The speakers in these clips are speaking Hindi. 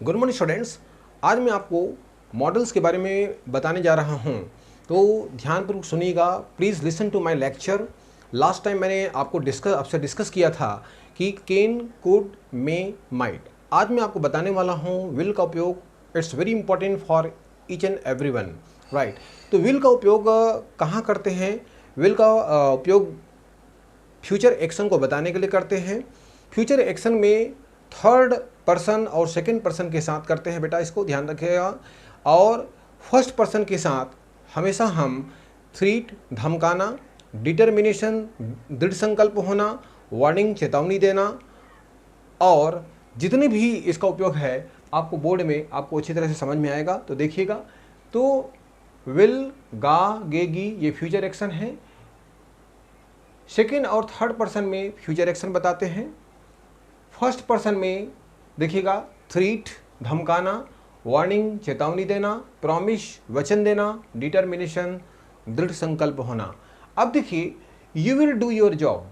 Good morning students. आज मैं आपको मॉडल्स के बारे में बताने जा रहा हूं, तो ध्यानपूर्वक सुनिएगा। Please listen to my lecture. Last time मैंने आपसे डिस्कस किया था कि कैन, कुड, मे, माइट। आज मैं आपको बताने वाला हूं विल का उपयोग। It's very important for each and every one, right. तो विल का उपयोग कहाँ करते हैं? विल का उपयोग फ्यूचर एक्शन को बताने के लिए करते हैं। फ्यूचर एक्शन में थर्ड पर्सन और सेकंड पर्सन के साथ करते हैं, बेटा इसको ध्यान रखिएगा। और फर्स्ट पर्सन के साथ हमेशा हम थ्रीट, धमकाना, डिटर्मिनेशन, दृढ़ संकल्प होना, वार्निंग, चेतावनी देना, और जितने भी इसका उपयोग है आपको बोर्ड में आपको अच्छी तरह से समझ में आएगा। तो देखिएगा, तो विल, गा, गेगी ये फ्यूचर एक्शन है। सेकेंड और थर्ड पर्सन में फ्यूचर एक्शन बताते हैं। फर्स्ट पर्सन में देखिएगा थ्रीट, धमकाना, वार्निंग, चेतावनी देना, प्रॉमिस, वचन देना, डिटर्मिनेशन, दृढ़ संकल्प होना। अब देखिए, you will do your job,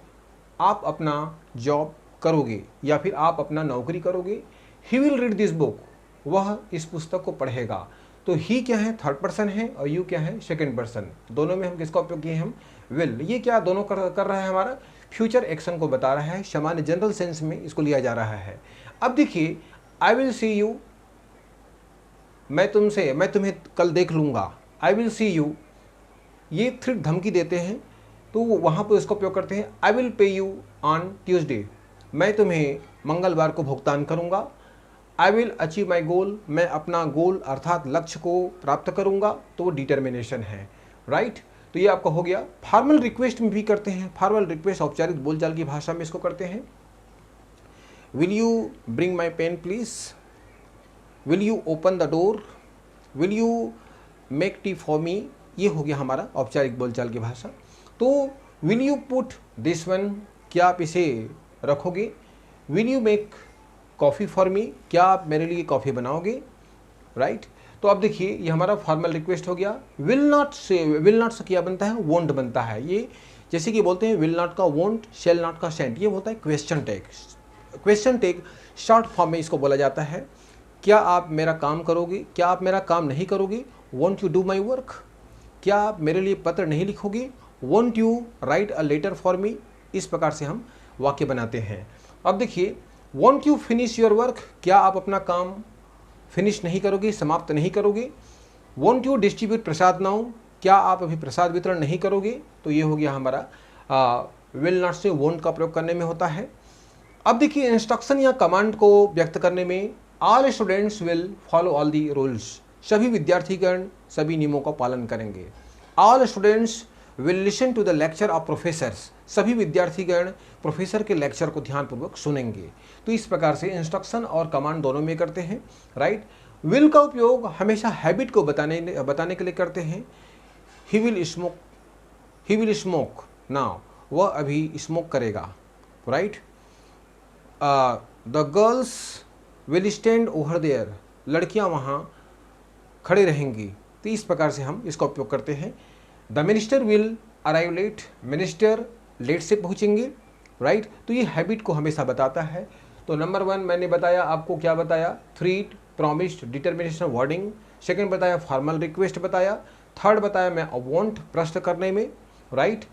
आप अपना जॉब करोगे या फिर आप अपना नौकरी करोगे। He will read this book, वह इस पुस्तक को पढ़ेगा। तो ही क्या है? थर्ड पर्सन है, और यू क्या है? Second person. दोनों में हम किसका उपयोग किए? हम विल। ये क्या दोनों कर रहा है? हमारा फ्यूचर एक्शन को बता रहा है, सामान्य जनरल सेंस में इसको लिया जा रहा है। अब देखिए, आई विल सी यू, मैं तुम्हें कल देख लूँगा। आई विल सी यू, ये थ्रेट धमकी देते हैं, तो वहाँ पर इसका उपयोग करते हैं। I will pay you on Tuesday, मैं तुम्हें मंगलवार को भुगतान करूँगा। आई विल अचीव माई गोल, मैं अपना गोल अर्थात लक्ष्य को प्राप्त करूँगा, तो वो डिटर्मिनेशन है, राइट। तो ये आपका हो गया। फॉर्मल रिक्वेस्ट में भी करते हैं। फॉर्मल रिक्वेस्ट औपचारिक बोलचाल की भाषा में इसको करते हैं। Will you bring my pen please, will you open the door, will you make tea for me, ये हो गया हमारा औपचारिक बोलचाल की भाषा। तो will you put this one, क्या आप इसे रखोगे? Will you make coffee for me, क्या आप मेरे लिए कॉफ़ी बनाओगे, राइट। तो अब देखिए, ये हमारा फॉर्मल रिक्वेस्ट हो गया। विल नॉट से क्या बनता है? वोंट बनता है। ये जैसे कि बोलते हैं विल नॉट का वोंट, शेल नॉट का शेंट, ये होता है question tag. Question tag short form में इसको बोला जाता है। क्या आप मेरा काम करोगे? क्या आप मेरा काम नहीं करोगे? Won't you do my work, क्या आप मेरे लिए पत्र नहीं लिखोगे? Won't you write a letter for me. इस प्रकार से हम वाक्य बनाते हैं। अब देखिए, won't you finish your work, क्या आप अपना काम फिनिश नहीं करोगे, समाप्त नहीं करोगे? Won't you distribute Prasad now, क्या आप अभी प्रसाद वितरण नहीं करोगे? तो ये हो गया हमारा विल नॉट से वोंट का प्रयोग करने में होता है। अब देखिए, इंस्ट्रक्शन या कमांड को व्यक्त करने में all students will follow all the rules, सभी विद्यार्थीगण सभी नियमों का पालन करेंगे। All students will listen to the lecture of professors, सभी विद्यार्थीगण प्रोफेसर के लेक्चर को ध्यानपूर्वक सुनेंगे। तो इस प्रकार से इंस्ट्रक्शन और कमांड दोनों में करते हैं, राइट। विल का उपयोग हमेशा हैबिट को बताने के लिए करते हैं। ही विल स्मोक नाउ, वह अभी स्मोक करेगा, right. The girls will stand over there, लड़कियां वहाँ खड़े रहेंगी। तो इस प्रकार से हम इसका उपयोग करते हैं। The minister will arrive late, minister late से पहुँचेंगे, राइट। तो ये हैबिट को हमेशा बताता है। तो नंबर 1 मैंने बताया आपको, क्या बताया? Threat, promise, determination, wording. Second बताया फॉर्मल रिक्वेस्ट बताया। थर्ड बताया मैं वॉन्ट, प्रश्न करने में, राइट,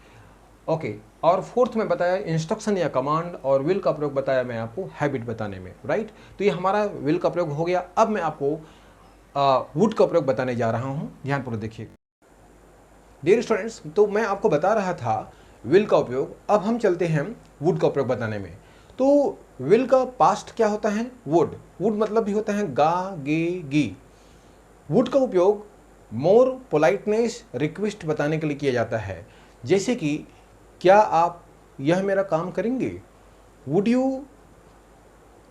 ओके। और फोर्थ में बताया इंस्ट्रक्शन या कमांड, और विल का प्रयोग बताया मैं आपको हैबिट बताने में, राइट। तो ये हमारा विल का प्रयोग हो गया। अब मैं आपको वुड का प्रयोग बताने जा रहा हूँ, ध्यानपूर्वक देखिए। डियर स्टूडेंट्स, तो मैं आपको बता रहा था विल का उपयोग। अब हम चलते हैं वुड का उपयोग बताने में। तो विल का पास्ट क्या होता है? वुड। वुड मतलब भी होता है गा, गे, गी। वुड का उपयोग मोर पोलाइटनेस, रिक्वेस्ट बताने के लिए किया जाता है। जैसे कि क्या आप यह मेरा काम करेंगे? Would you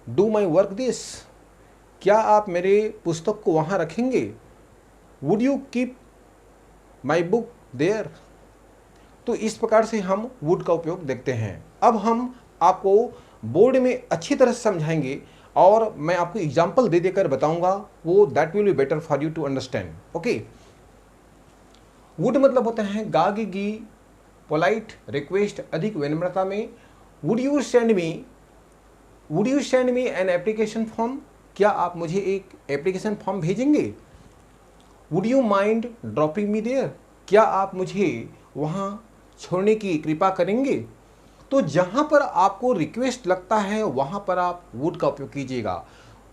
do my work this, क्या आप मेरे पुस्तक को वहाँ रखेंगे? Would you keep my book there. तो इस प्रकार से हम वुड का उपयोग देखते हैं। अब हम आपको बोर्ड में अच्छी तरह से समझाएंगे, और मैं आपको एग्जाम्पल दे देकर बताऊंगा, वो that will be better for you to understand, okay. Would मतलब होता है गा, गी, पोलाइट, रिक्वेस्ट, अधिक विनम्रता में। Would you send me an application form, क्या आप मुझे एक एप्लीकेशन फॉर्म भेजेंगे? Would you mind dropping me there? क्या आप मुझे वहाँ छोड़ने की कृपा करेंगे? तो जहाँ पर आपको रिक्वेस्ट लगता है वहाँ पर आप वुड का उपयोग कीजिएगा।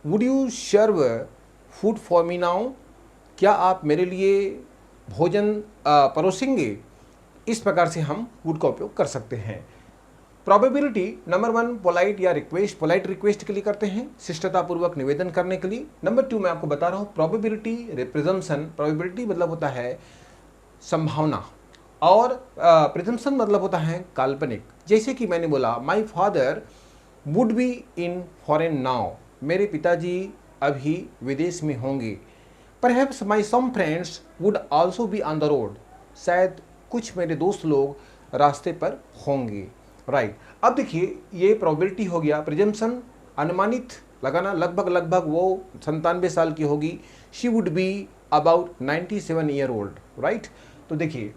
Would you serve food for me now? क्या आप मेरे लिए भोजन परोसेंगे? इस प्रकार से हम वुड का उपयोग कर सकते हैं। प्रोबेबिलिटी नंबर 1 पोलाइट या रिक्वेस्ट, पोलाइट रिक्वेस्ट के लिए करते हैं, शिष्टतापूर्वक निवेदन करने के लिए। नंबर 2 मैं आपको बता रहा हूँ प्रोबेबिलिटी रिप्रेजम्पशन। प्रोबेबिलिटी मतलब होता है संभावना, और प्रिजम्पशन मतलब होता है काल्पनिक। जैसे कि मैंने बोला my father would be in foreign now, मेरे पिताजी अभी विदेश में होंगे। Perhaps my some friends would also be on the road, शायद कुछ मेरे दोस्त लोग रास्ते पर होंगे। राइट अब देखिए ये प्रोबेबिलिटी हो गया। प्रिजम्पशन अनुमानित लगाना, लगभग वो 97 साल की होगी। She would be about 97 year old. Right तो देखिए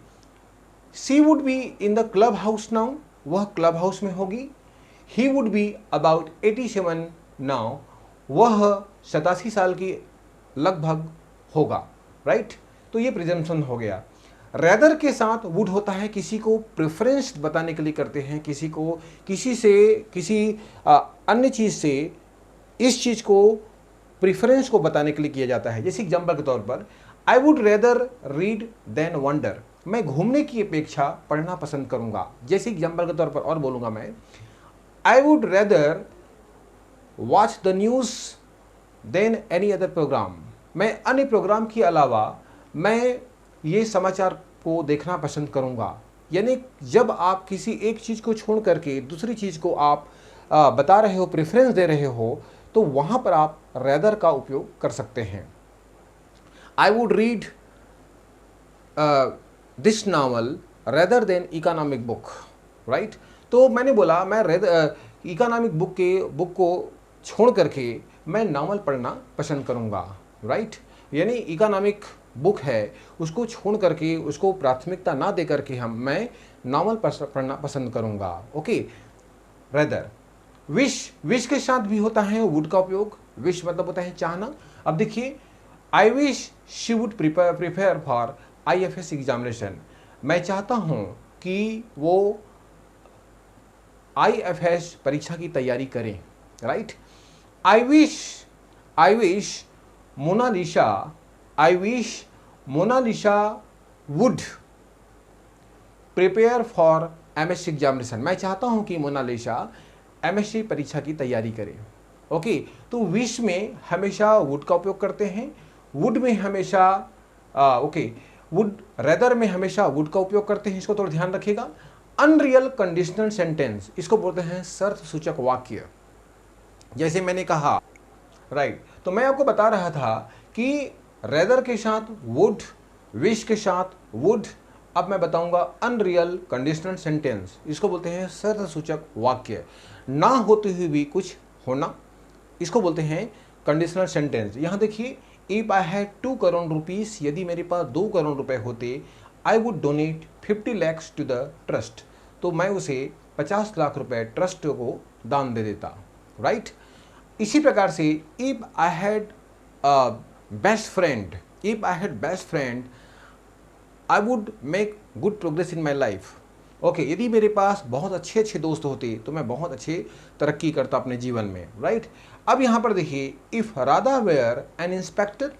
she would be in the club house now, वह क्लब हाउस में होगी। He would be about 87 now, वह 87 साल की लगभग होगा। राइट तो ये प्रिजम्पशन हो गया। रेदर के साथ वुड होता है किसी को प्रेफरेंस बताने के लिए करते हैं, किसी को किसी से किसी अन्य चीज़ से इस चीज़ को प्रेफरेंस को बताने के लिए किया जाता है। जैसे एग्जांपल के तौर पर I would rather read than wander, मैं घूमने की अपेक्षा पढ़ना पसंद करूंगा। जैसे एग्जांपल के तौर पर और बोलूंगा मैं I would rather watch the news than any other programme, मैं अन्य प्रोग्राम के अलावा मैं ये समाचार को देखना पसंद करूंगा। यानी जब आप किसी एक चीज़ को छोड़ करके दूसरी चीज़ को आप बता रहे हो, प्रेफरेंस दे रहे हो, तो वहाँ पर आप रेदर का उपयोग कर सकते हैं। I would read this novel rather than economic book. Right तो मैंने बोला मैं इकोनॉमिक बुक को छोड़ करके मैं नावल पढ़ना पसंद करूँगा। राइट यानी इकोनॉमिक बुक है उसको छोड़ करके, उसको प्राथमिकता ना दे करके मैं नावल पढ़ना पसंद करूँगा। Okay rather. विश के साथ भी होता है वुड का उपयोग। विश मतलब होता है चाहना। अब देखिए I wish she would prepare for IFS examination, मैं चाहता हूँ कि वो IFS परीक्षा की तैयारी करें। Right I wish Monalisa would prepare for MSc examination, मैं चाहता हूं कि मोनालिसा MSc परीक्षा की तैयारी करे। ओके तो विश में हमेशा वुड का उपयोग करते हैं, वुड में हमेशा वुड रेदर में हमेशा वुड का उपयोग करते हैं, इसको थोड़ा ध्यान रखिएगा। अनरियल कंडीशनल सेंटेंस, इसको बोलते हैं शर्त सूचक वाक्य। जैसे मैंने कहा राइट तो मैं आपको बता रहा था कि रेदर के साथ वुड, विश के साथ वुड। अब मैं बताऊंगा अनरियल कंडीशनल सेंटेंस, इसको बोलते हैं शर्त सूचक वाक्य। ना होते हुए भी कुछ होना, इसको बोलते हैं कंडीशनल सेंटेंस। यहाँ देखिए if I had 2 crore rupees, यदि मेरे पास 2 करोड़ रुपए होते, I would donate 50 lakhs to the trust, तो मैं उसे 50 लाख रुपए ट्रस्ट को दान दे देता। राइट इसी प्रकार से if I had best friend I would make good progress in my life. Okay यदि मेरे पास बहुत अच्छे दोस्त होते तो मैं बहुत अच्छे तरक्की करता अपने जीवन में। राइट अब यहाँ पर देखिए if Radha were an inspector,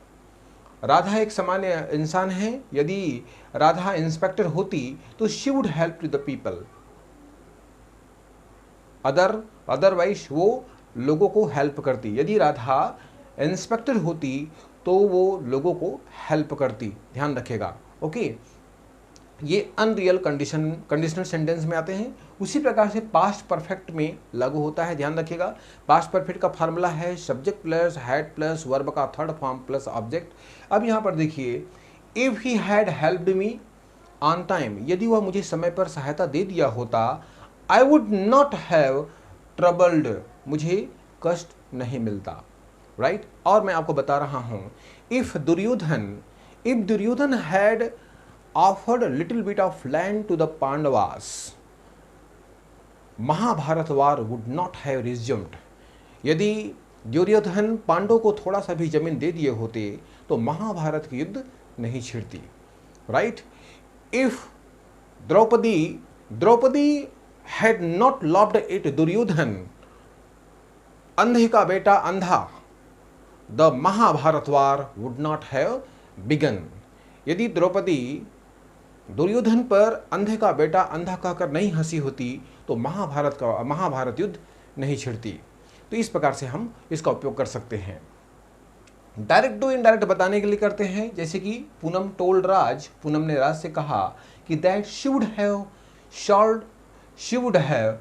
Radha एक सामान्य इंसान है, यदि राधा इंस्पेक्टर होती तो she would help to the people. Otherwise वो लोगों को हेल्प करती। यदि राधा इंस्पेक्टर होती तो वो लोगों को हेल्प करती, ध्यान रखिएगा। ओके ये अनरियल कंडीशनल सेंटेंस में आते हैं। उसी प्रकार से पास्ट परफेक्ट में लागू होता है, ध्यान रखिएगा। पास्ट परफेक्ट का फार्मूला है subject plus had plus verb का थर्ड फॉर्म प्लस ऑब्जेक्ट। अब यहाँ पर देखिए if he had helped me on time, यदि वह मुझे समय पर सहायता दे दिया होता, I would not have troubled, मुझे कष्ट नहीं मिलता। राइट और मैं आपको बता रहा हूं if Duryodhan had offered little bit of land to the Pandavas, Mahabharat war would not have resumed, यदि दुर्योधन पांडवों को थोड़ा सा भी जमीन दे दिए होते तो महाभारत की युद्ध नहीं छिड़ती, right. If Draupadi Draupadi had not loved it Duryodhan, अंधे का बेटा अंधा, the Mahabharat war would not have begin. यदि द्रौपदी दुर्योधन पर अंधे का बेटा अंधा कहकर नहीं हंसी होती तो महाभारत युद्ध नहीं छिड़ती। तो इस प्रकार से हम इसका उपयोग कर सकते हैं। डायरेक्ट टू इनडायरेक्ट बताने के लिए करते हैं, जैसे कि पूनम टोल्ड राज, पूनम ने राज से कहा कि that she would have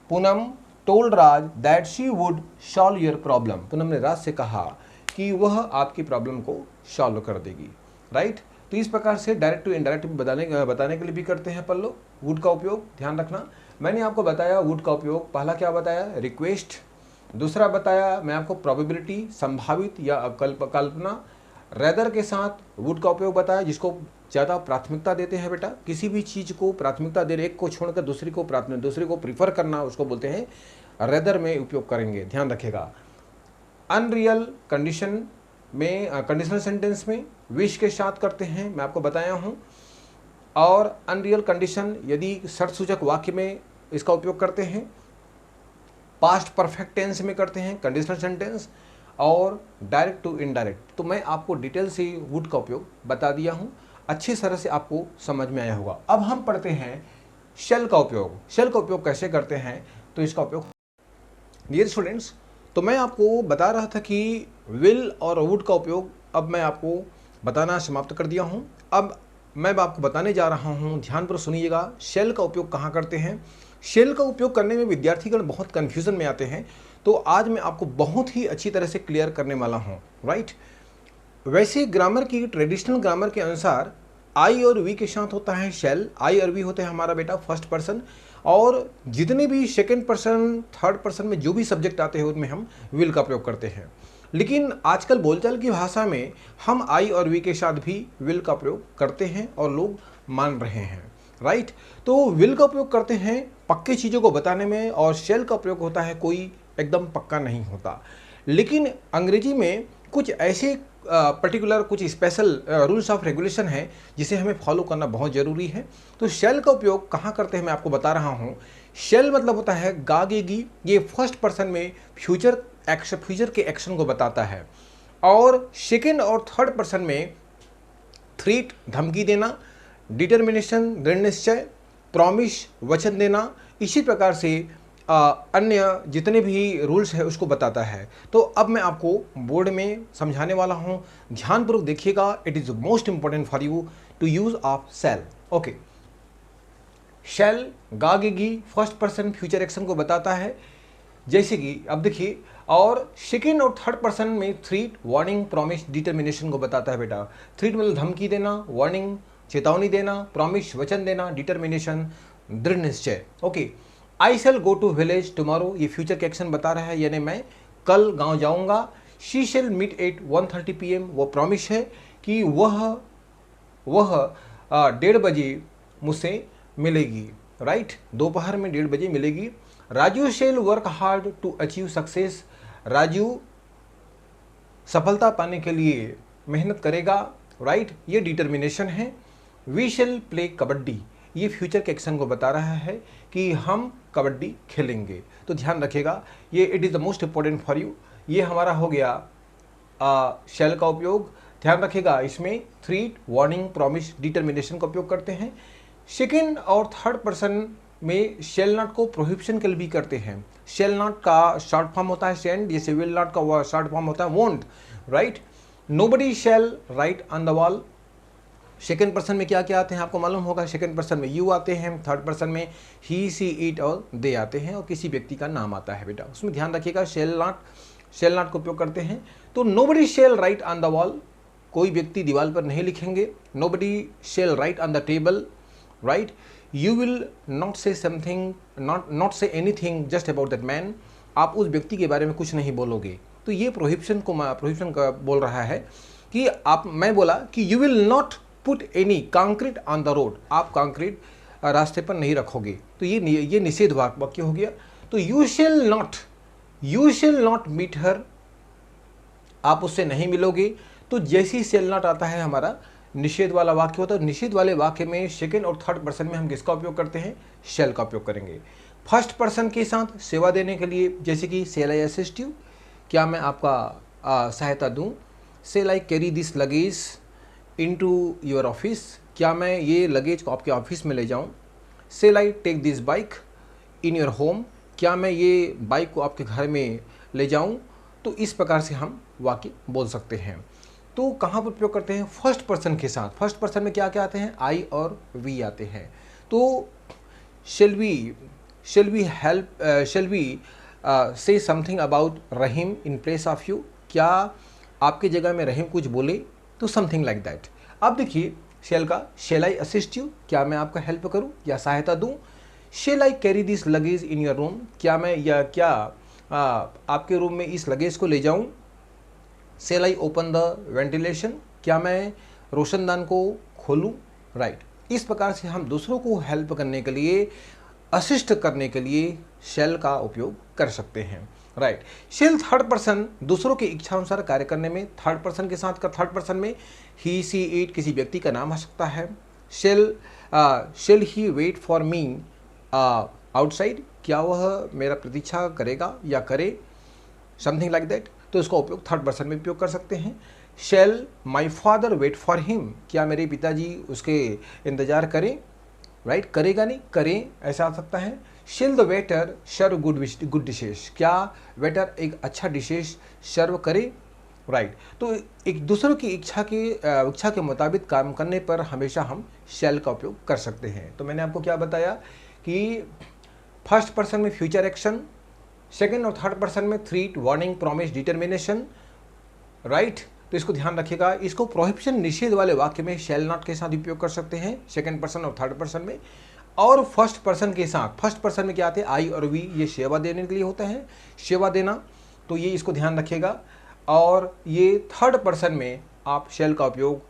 Poonam told Raj that she would solve your problem. Poonam ने राज से कहा कि वह आपकी प्रॉब्लम को सॉल्व कर देगी, राइट। तो इस प्रकार से डायरेक्ट टू इनडायरेक्ट बताने के लिए भी करते हैं पल्लो वुड का उपयोग। ध्यान रखना, मैंने आपको बताया वुड का उपयोग, पहला क्या बताया, रिक्वेस्ट, दूसरा बताया मैं आपको प्रोबेबिलिटी, संभावित या कल्पना, रेदर के साथ वुड का उपयोग बताया, जिसको ज़्यादा प्राथमिकता देते हैं बेटा, किसी भी चीज़ को प्राथमिकता दे रहे, एक को छोड़कर दूसरे को प्रीफर करना, उसको बोलते हैं रेदर में उपयोग करेंगे, ध्यान रखिएगा। अनरियल कंडीशन में कंडीशनल सेंटेंस में विश के साथ करते हैं, मैं आपको बताया हूँ। और अनरियल कंडीशन यदि शर्त सूचक वाक्य में इसका उपयोग करते हैं, पास्ट परफेक्ट टेंस में करते हैं कंडीशनल सेंटेंस, और डायरेक्ट टू इनडायरेक्ट। तो मैं आपको डिटेल से वुड का उपयोग बता दिया हूँ, अच्छी तरह से आपको समझ में आया होगा। अब हम पढ़ते हैं शेल का उपयोग। शेल का उपयोग कैसे करते हैं, तो इसका उपयोग डियर स्टूडेंट्स, तो मैं आपको बता रहा था कि विल और वुड का उपयोग अब मैं आपको बताना समाप्त कर दिया हूँ। अब मैं आपको बताने जा रहा हूँ, ध्यानपूर्वक सुनिएगा, शेल का उपयोग कहाँ करते हैं। शेल का उपयोग करने में विद्यार्थीगण बहुत कन्फ्यूजन में आते हैं, तो आज मैं आपको बहुत ही अच्छी तरह से क्लियर करने वाला हूँ, राइट। वैसे ग्रामर की ट्रेडिशनल ग्रामर के अनुसार आई और वी के साथ होता है शेल। आई और वी होते हैं हमारा बेटा फर्स्ट पर्सन, और जितने भी सेकेंड पर्सन थर्ड पर्सन में जो भी सब्जेक्ट आते हैं उनमें हम विल का प्रयोग करते हैं। लेकिन आजकल बोलचाल की भाषा में हम आई और वी के साथ भी विल का प्रयोग करते हैं और लोग मान रहे हैं, राइट। तो विल का प्रयोग करते हैं पक्की चीज़ों को बताने में, और शेल का प्रयोग होता है कोई एकदम पक्का नहीं होता। लेकिन अंग्रेजी में कुछ ऐसे पर्टिकुलर कुछ स्पेशल रूल्स ऑफ रेगुलेशन है जिसे हमें फॉलो करना बहुत ज़रूरी है। तो शेल का उपयोग कहाँ करते हैं मैं आपको बता रहा हूँ। शेल मतलब होता है गागेगी, ये फर्स्ट पर्सन में फ्यूचर के एक्शन को बताता है, और सेकेंड और थर्ड पर्सन में थ्रीट धमकी देना, डिटर्मिनेशन दृढ़ निश्चय, प्रॉमिस वचन देना, इसी प्रकार से अन्य जितने भी रूल्स है उसको बताता है। तो अब मैं आपको बोर्ड में समझाने वाला हूँ, ध्यानपूर्वक देखिएगा। It is most important for you to use of shall. Okay, shall गागेगी फर्स्ट पर्सन फ्यूचर एक्शन को बताता है, जैसे कि अब देखिए, और सेकेंड और थर्ड पर्सन में थ्रीट वार्निंग प्रॉमिस डिटर्मिनेशन को बताता है बेटा। थ्रीट मतलब धमकी देना, वार्निंग चेतावनी देना, प्रॉमिस वचन देना, डिटर्मिनेशन दृढ़ निश्चय। Okay, I shall go to village tomorrow, ये फ्यूचर के एक्शन बता रहा है, यानी मैं कल गांव जाऊंगा। She shall meet at 1:30 PM, वो प्रॉमिस है कि वह 1:30 बजे मुझसे मिलेगी, राइट, दोपहर में 1:30 बजे मिलेगी। Raju shall work hard to achieve success, Raju सफलता पाने के लिए मेहनत करेगा, राइट, ये डिटर्मिनेशन है। वी शैल प्ले कबड्डी, ये फ्यूचर के एक्शन को बता रहा है कि हम कबड्डी खेलेंगे। तो ध्यान रखिएगा, ये it is the most important for you. ये हमारा हो गया शेल का उपयोग। ध्यान रखिएगा, इसमें थ्रीट वार्निंग प्रॉमिस डिटर्मिनेशन का उपयोग करते हैं। सेकेंड और थर्ड पर्सन में शेल नॉट को प्रोहिबिशन के लिए भी करते हैं। शेल नॉट का शॉर्ट फॉर्म होता है शेंड, जैसे विल नॉट का शॉर्ट फॉर्म होता है won't, right. Nobody shall write on the wall, second person में क्या क्या आते हैं आपको मालूम होगा। सेकेंड पर्सन में यू आते हैं, थर्ड पर्सन में ही सी इट और दे आते हैं, और किसी व्यक्ति का नाम आता है बेटा, उसमें ध्यान रखिएगा। शेल नॉट को उपयोग करते हैं। तो nobody shall write on the wall, कोई व्यक्ति दीवार पर नहीं लिखेंगे। Nobody shall write on the table, right. You will not say something, not say anything just about that man, आप उस व्यक्ति के बारे में कुछ नहीं बोलोगे। तो ये प्रोहिबिशन का बोल रहा है कि मैं बोला कि you will not put any concrete on the road, आप कंक्रीट रास्ते पर नहीं रखोगे। तो ये निषेध वाक्य हो गया। तो you shall not meet her, आप उससे नहीं मिलोगे। तो जैसे ही शेल नॉट आता है हमारा निषेध वाला वाक्य होता है। निषेध वाले वाक्य में सेकेंड और थर्ड पर्सन में हम किसका उपयोग करते हैं? शेल का उपयोग करेंगे। फर्स्ट पर्सन के साथ सेवा देने के लिए जैसे कि शेल आई असिस्ट यू, क्या मैं आपका सहायता दूं? Shall I carry this luggage into your office, क्या मैं ये लगेज को आपके ऑफिस में ले जाऊं? Shall I take this bike in your home, क्या मैं ये बाइक को आपके घर में ले जाऊं? तो इस प्रकार से हम वाक्य बोल सकते हैं। तो कहाँ पर उपयोग करते हैं? फर्स्ट पर्सन के साथ। फर्स्ट पर्सन में क्या क्या आते हैं? आई और वी आते हैं। तो shall we say something about Rahim in place of you, क्या आपकी जगह में रहीम कुछ बोले? तो समथिंग लाइक दैट। अब देखिए शेल का, शेल आई असिस्ट यू, क्या मैं आपका हेल्प करूं या सहायता दूं? Shall I carry this luggage in your room, क्या मैं या क्या आपके रूम में इस लगेज को ले जाऊं? Shall I open the ventilation, क्या मैं रोशनदान को खोलूं? राइट। इस प्रकार से हम दूसरों को हेल्प करने के लिए, असिस्ट करने के लिए शेल का उपयोग कर सकते हैं। राइट। शेल थर्ड पर्सन दूसरों की इच्छा अनुसार कार्य करने में, थर्ड पर्सन के साथ का थर्ड पर्सन में ही सी इट किसी व्यक्ति का नाम आ सकता है। Shall he wait for me outside, क्या वह मेरा प्रतीक्षा करेगा या करे? Something like that. तो इसका उपयोग थर्ड पर्सन में उपयोग कर सकते हैं। Shall my father wait for him, क्या मेरे पिताजी उसके इंतजार करें? राइट। करेगा नहीं, करें, ऐसा आ सकता है। Shall the waiter serve good dishes, क्या वेटर एक अच्छा डिशेज सर्व करे? राइट। तो एक दूसरों की इच्छा के मुताबिक काम करने पर हमेशा हम शेल का उपयोग कर सकते हैं। तो मैंने आपको क्या बताया कि फर्स्ट पर्सन में फ्यूचर एक्शन, सेकेंड और थर्ड पर्सन में threat, warning, promise, determination. Right. तो इसको ध्यान रखिएगा। इसको प्रोहिबिशन निषेध वाले वाक्य में शेल नॉट के साथ उपयोग कर सकते हैं, सेकेंड पर्सन और थर्ड पर्सन में। और फर्स्ट पर्सन के साथ, फर्स्ट पर्सन में क्या आते हैं? आई और वी, ये सेवा देने के लिए होता है, सेवा देना। तो ये इसको ध्यान रखिएगा। और ये थर्ड पर्सन में आप शेल का उपयोग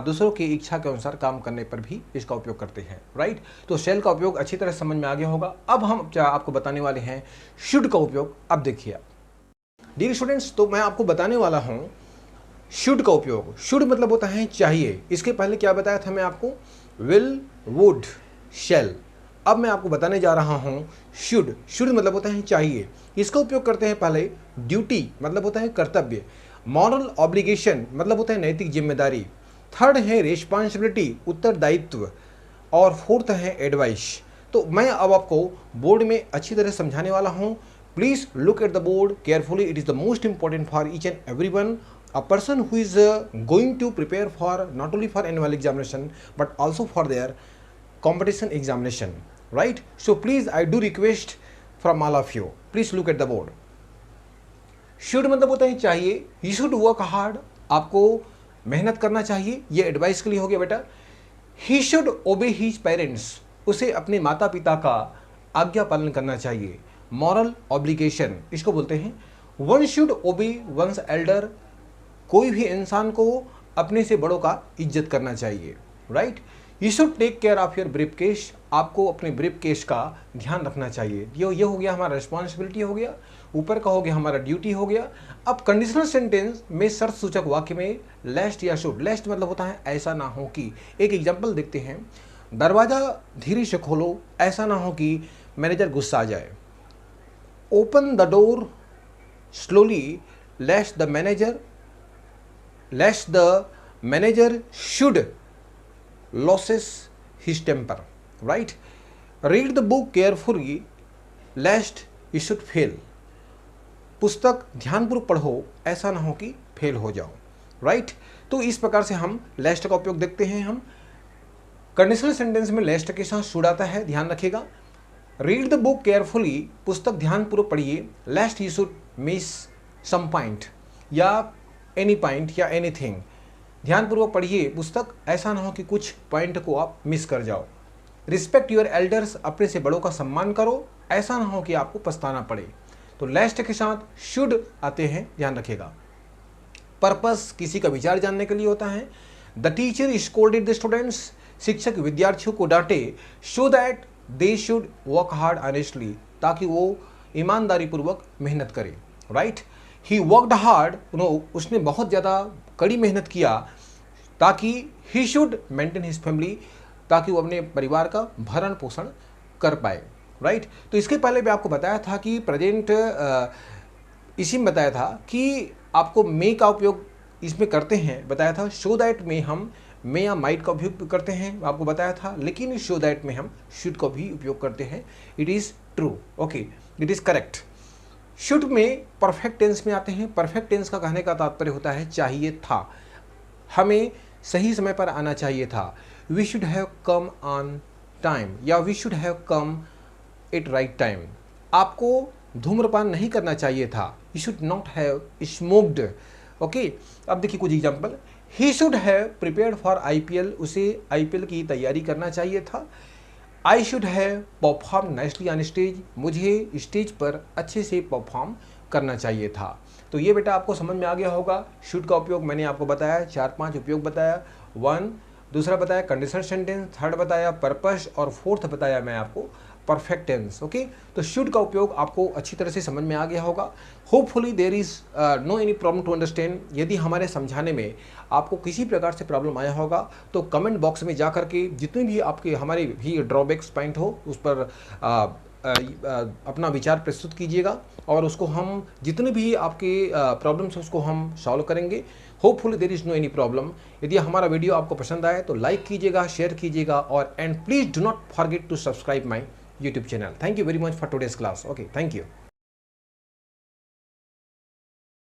दूसरों की इच्छा के अनुसार काम करने पर भी इसका उपयोग करते हैं। राइट। तो शेल का उपयोग अच्छी तरह समझ में आ गया होगा। अब हम आपको बताने वाले हैं शुड का उपयोग। अब देखिए डियर स्टूडेंट्स, तो मैं आपको बताने वाला हूं शुड का उपयोग। शुड मतलब होता है चाहिए। इसके पहले क्या बताया था मैं आपको? Will, would, shall. अब मैं आपको बताने जा रहा हूं शुड। शुड मतलब होता है चाहिए। इसका उपयोग करते हैं पहले ड्यूटी मतलब होता है कर्तव्य, मॉरल ऑब्लिगेशन मतलब होता है नैतिक जिम्मेदारी, थर्ड है रिस्पॉन्सिबिलिटी उत्तरदायित्व, और फोर्थ है एडवाइस। तो मैं अब आपको बोर्ड में अच्छी तरह समझाने वाला हूं। Please look at the board carefully, it is the most important for each and every one, a person who is going to prepare for not only for annual examination but also for their competition examination, right? So please I do request from all of you, please look at the board. should मतलब होता है चाहिए, you should work hard, आपको मेहनत करना चाहिए, ये एडवाइस के लिए हो गया बेटा। he should obey his parents, उसे अपने माता पिता का आज्ञा पालन करना चाहिए। moral obligation इसको बोलते हैं। one should obey one's elder, कोई भी इंसान को अपने से बड़ों का इज्जत करना चाहिए। Right. You should take care of your briefcase, आपको अपने ब्रीफ केस का ध्यान रखना चाहिए। ये हो गया हमारा रिस्पॉन्सिबिलिटी हो गया, ऊपर का हो गया हमारा ड्यूटी हो गया। अब कंडीशनल सेंटेंस में शर्त सूचक वाक्य में लेस्ट या शुड, लेस्ट मतलब होता है ऐसा ना हो कि। एक एग्जाम्पल देखते हैं, दरवाज़ा धीरे से खोलो, ऐसा ना हो कि मैनेजर गुस्सा आ जाए। Open the door slowly lest the manager should loses his temper, right? Read the book carefully lest you should fail, पुस्तक ध्यानपूर्वक पढ़ो, ऐसा ना हो कि फेल हो जाओ। राइट। तो इस प्रकार से हम लेस्ट का उपयोग देखते हैं। हम कंडीशनल सेंटेंस में लेस्ट के साथ शुड आता है, ध्यान रखिएगा। रीड द बुक केयरफुली, पुस्तक ध्यानपूर्वक पढ़िए। Lest you should miss some point या एनी पॉइंट या एनीथिंग, ध्यानपूर्वक पढ़िए पुस्तक, ऐसा ना हो कि कुछ पॉइंट को आप मिस कर जाओ। रिस्पेक्ट योर एल्डर्स, अपने से बड़ों का सम्मान करो, ऐसा ना हो कि आपको पछताना पड़े। तो लेस्ट के साथ शुड आते हैं, ध्यान रखिएगा। पर्पस किसी का विचार जानने के लिए होता है। The teacher scolded the students, शिक्षक विद्यार्थियों को डांटे। Show that they should work hard honestly, ताकि वो ईमानदारी पूर्वक मेहनत करे, राइट। ही वर्कड हार्ड, उसने बहुत ज़्यादा कड़ी मेहनत किया ताकि he should maintain his family, ताकि वो अपने परिवार का भरण पोषण कर पाए, राइट। तो इसके पहले भी आपको बताया था कि प्रेजेंट इसी में बताया था कि आपको मे का उपयोग इसमें करते हैं, बताया था। शो दैट में हम मे या माइट का उपयोग करते हैं, आपको बताया था, लेकिन शो दैट में हम शुड का भी उपयोग करते हैं। It is true, okay, it is correct. Should में परफेक्ट टेंस में आते हैं। परफेक्ट टेंस का कहने का तात्पर्य होता है चाहिए था, हमें सही समय पर आना चाहिए था। We should have come on time या we should have come at right time. आपको धूम्रपान नहीं करना चाहिए था। You should not have smoked, okay. अब देखिए कुछ example. He should have prepared for IPL, उसे IPL की तैयारी करना चाहिए था। I should have perform nicely on stage, मुझे स्टेज पर अच्छे से परफॉर्म करना चाहिए था। तो ये बेटा आपको समझ में आ गया होगा। शुड का उपयोग मैंने आपको बताया, 4-5 उपयोग बताया। 1, दूसरा बताया कंडीशनल सेंटेंस, थर्ड बताया पर्पस, और फोर्थ बताया मैं आपको परफेक्ट टेंस, ओके। तो शुड का उपयोग आपको अच्छी तरह से समझ में आ गया होगा। Hopefully there is no any problem to understand. यदि हमारे समझाने में आपको किसी प्रकार से प्रॉब्लम आया होगा तो कमेंट बॉक्स में जा करके जितनी भी आपके हमारे भी ड्रॉबैक्स पॉइंट हो उस पर अपना विचार प्रस्तुत कीजिएगा, और उसको हम जितने भी आपके प्रॉब्लम्स हैं उसको हम सॉल्व करेंगे। Hopefully there is no any problem. यदि हमारा वीडियो आपको पसंद आए तो लाइक कीजिएगा, शेयर कीजिएगा, और and please do not forget to subscribe my YouTube channel. Thank you very much for today's class. Okay, thank you.